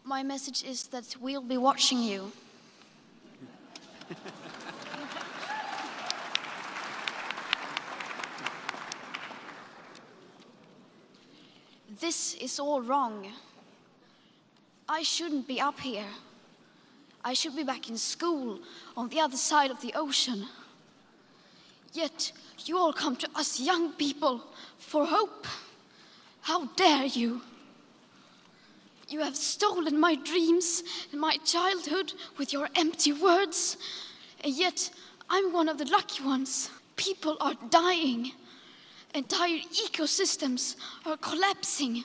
My message is that we'll be watching you. This is all wrong. I shouldn't be up here. I should be back in school on the other side of the ocean. Yet you all come to us young people for hope. How dare you? You have stolen my dreams and my childhood with your empty words. And yet I'm one of the lucky ones. People are dying. Entire ecosystems are collapsing.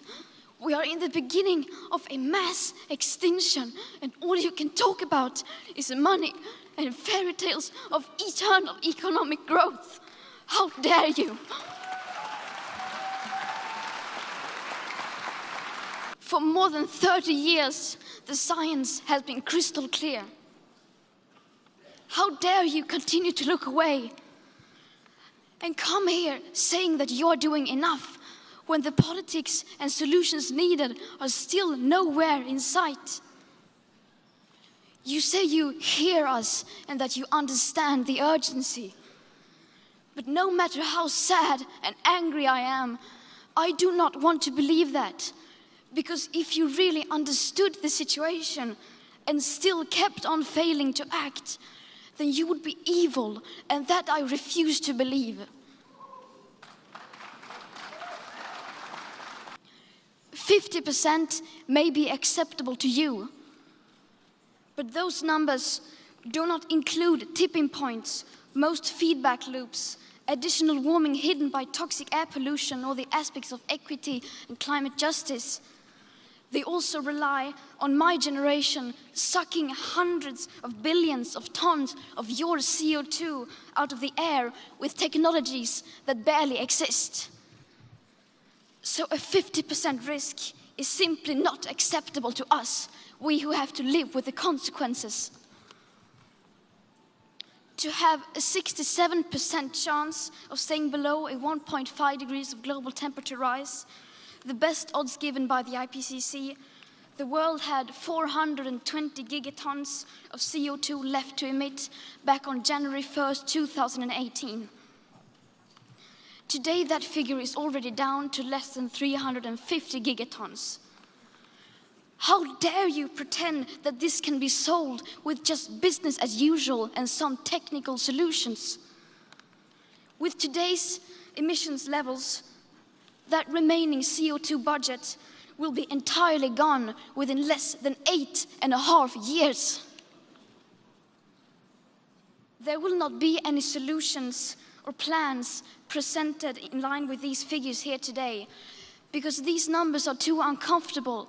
We are in the beginning of a mass extinction, and all you can talk about is money and fairy tales of eternal economic growth. How dare you? For more than 30 years, the science has been crystal clear. How dare you continue to look away and come here saying that you're doing enough when the politics and solutions needed are still nowhere in sight? You say you hear us and that you understand the urgency. But no matter how sad and angry I am, I do not want to believe that. Because if you really understood the situation and still kept on failing to act, then you would be evil, and that I refuse to believe. 50% may be acceptable to you, but those numbers do not include tipping points, most feedback loops, additional warming hidden by toxic air pollution, or the aspects of equity and climate justice. They also rely on my generation sucking hundreds of billions of tons of your CO2 out of the air with technologies that barely exist. So a 50% risk is simply not acceptable to us, we who have to live with the consequences. To have a 67% chance of staying below a 1.5 degrees of global temperature rise, the best odds given by the IPCC, the world had 420 gigatons of CO2 left to emit back on January 1st, 2018. Today, that figure is already down to less than 350 gigatons. How dare you pretend that this can be solved with just business as usual and some technical solutions? With today's emissions levels, that remaining CO2 budget will be entirely gone within less than 8.5 years. There will not be any solutions or plans presented in line with these figures here today, because these numbers are too uncomfortable